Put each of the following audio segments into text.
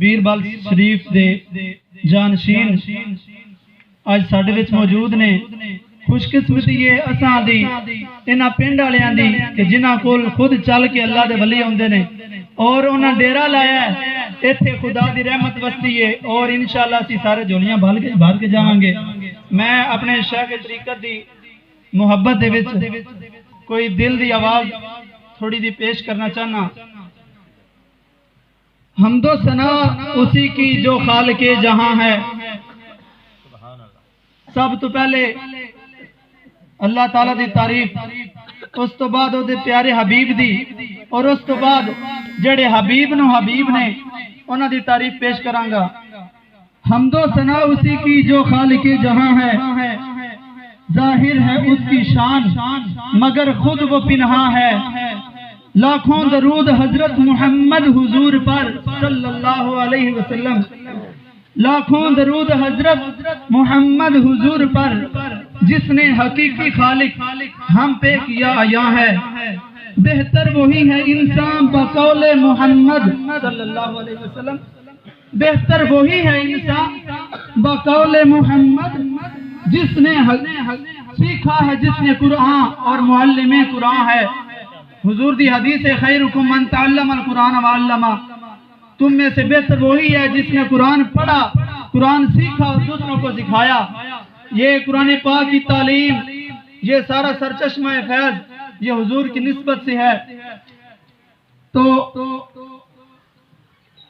بیربل شریف دے جانشین اج ساڈے وچ موجود نے۔ خوش قسمتی ہے اساں دی انہاں پنڈ والیاں دی کہ جنہاں کول خود چل کے اللہ دے ولی ہوندے نے اور انہاں ڈیرا لایا ہے، ایتھے خدا دی رحمت وسدی ہے اور انشاءاللہ اسی سارے جھولیاں بھر کے جاواں گے۔ میں اپنے شیخ طریقت دی محبت دے وچ کوئی دل دی آواز تھوڑی دی پیش کرنا چاہنا۔ حمد و ثنا اسی کی جو خالق جہاں ہے۔ سب تو پہلے اللہ تعالیٰ دی تعریف، اس تو بعد وہ دے پیارے حبیب دی، اور اس تو بعد جڑے حبیب نے انہاں دی تعریف پیش کروں گا۔ حمد و ثنا اسی کی جو خالق جہاں ہے، ظاہر ہے اس کی شان مگر خود وہ پنہاں ہے۔ لاکھوں درود حضرت محمد حضور پر صلی اللہ علیہ وسلم، لاکھوں درود حضرت محمد حضور پر جس نے حقیقی خالق ہم پہ کیا عیاں ہے۔ بہتر وہی ہے انسان بقول محمد صلی اللہ علیہ وسلم، بہتر وہی ہے انسان بقول محمد جس نے سیکھا ہے، جس نے قرآن اور معلم قرآن ہے۔ حضور دی حدیث ہے خیرکم من تعلم القرآن وعلمہ، تم میں سے بہتر وہی ہے جس نے قرآن پڑھا، قرآن سیکھا اور دوسروں کو سکھایا۔ یہ قرآن پاک کی تعلیم، یہ سارا سرچشمہ فیض یہ حضور کی نسبت سے ہے۔ تو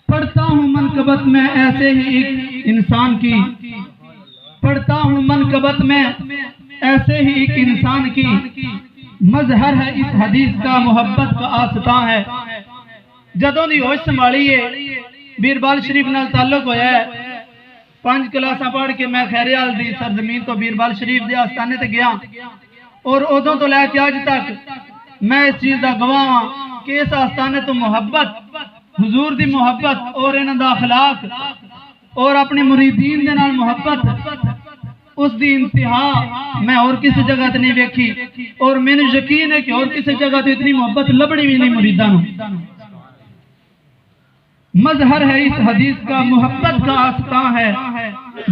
پڑھتا ہوں منقبت میں ایسے ہی ایک انسان کی، پڑھتا ہوں منقبت میں ایسے ہی ایک انسان کی، مظہر ہے اس حدیث کا محبت کا آستاں ہے۔ جدوں دی ہوش سنبھالی ہے بیربل شریف نال تعلق ہویا ہے، 5 کلاساں پڑھ کے میں خیریال دی سرزمین تو بیربل شریف دے آستانے تے گیا، اور ادوں تو لے کے اج تک میں اس چیز دا گواہ ہاں کہ اس آستانے تو محبت، حضور دی محبت اور انہاں دا اخلاق اور اپنے مریدین دے نال محبت، اس دی انتہا میں اور کسی جگہ تے نہیں ویکھی، اور میں نے یقین ہے کہ اور کسی جگہ تے اتنی محبت لبنی بھی نہیں مریداں نوں۔ مظہر ہے اس حدیث کا محبت کا آستاں ہے،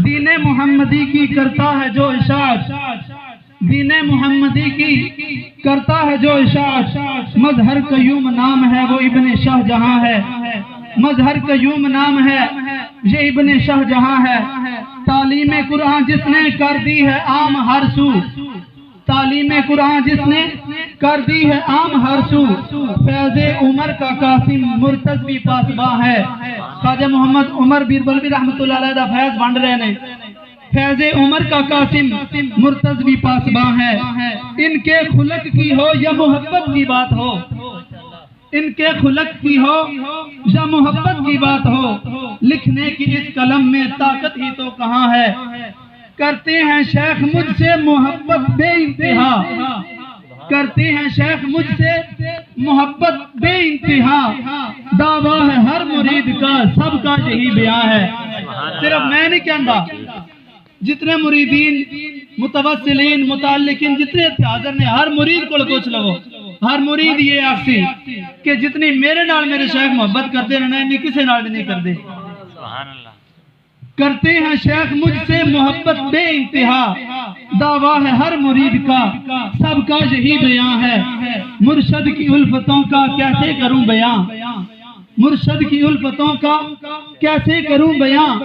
دین محمدی کی کرتا ہے جو اشاعت، دین محمدی کی کرتا ہے جو اشاعت، مظہر قیوم نام ہے وہ ابن شاہ جہاں ہے، مظہر قیوم نام ہے یہ ابن شاہ جہاں ہے۔ تعلیم قرآن جس نے کر دی ہے عام ہر سو، تعلیم قرآن جس نے کر دی ہے عام ہر سو، فیض عمر کا قاسم مرتضوی پاسباں ہے۔ خواجہ محمد عمر بیربل بھی رحمت اللہ علیہ دا فیض بانڈ رہے نے، فیض عمر کا قاسم مرتضوی پاسباں ہے۔ ان کے خلق کی ہو یا محبت کی بات ہو، ان کے خلق کی ہو یا محبت کی بات ہو، لکھنے کی اس قلم میں طاقت ہی تو کہاں ہے۔ کرتے ہیں شیخ مجھ سے محبت بے انتہا، کرتے ہیں شیخ مجھ سے محبت بے انتہا، دعویٰ ہے ہر مرید کا سب کا یہی بیان ہے۔ صرف میں نہیں کہندا، جتنے مریدین متوسلین متعلقین جتنے حاضر نے ہر مرید کو پوچھ لو، ہر مرید یہ آخسی کہ جتنی میرے نال میرے شیخ محبت کرتے ہیں نہیں کسی نال بھی نہیں کرتے۔ کرتے ہیں شیخ مجھ سے محبت بے انتہا، دعویٰ ہے ہر مرید کا سب کا یہی بیان ہے۔ مرشد کی الفتوں کا کیسے کروں بیان، مرشد کی الفتوں کا کیسے کروں بیان،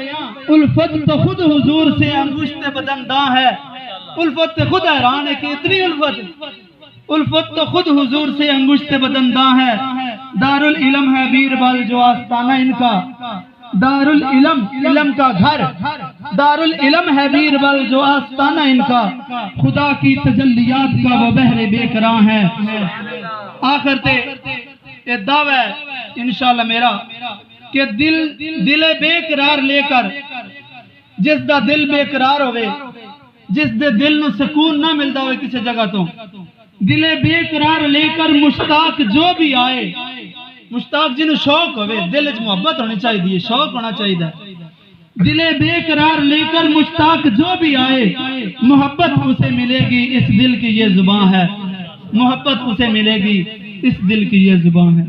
الفت تو خود حضور سے انگشت بدنداں ہے۔ الفت خود حیران ہے کہ اتنی الفت تو خود حضور سے انگشت بدنداں ہے۔ دارالعلم ہے بیربل جو آستانہ ان کا، دارالعلم علم کا گھر، دارالعلم ہے بیربل جو آستانہ ان کا، خدا کی تجلیات کا وہ بحر بے کراں ہے۔ آخر تے یہ دعویٰ ہے انشاءاللہ میرا کہ دل بے قرار لے کر، جس دا دل بے قرار ہوئے، جس دے دل نو سکون نہ ملتا ہوئے کسی جگہ تو، دل بے قرار لے کر مشتاق جو بھی آئے، مشتاق جنہوں شوق ہوئے، دل اچ محبت ہونی چاہیے، شوق ہونا چاہیے، دل بے قرار لے کر مشتاق جو بھی آئے، محبت اسے ملے گی اس دل کی یہ زبان ہے، محبت اسے ملے گی اس دل کی یہ زبان ہے۔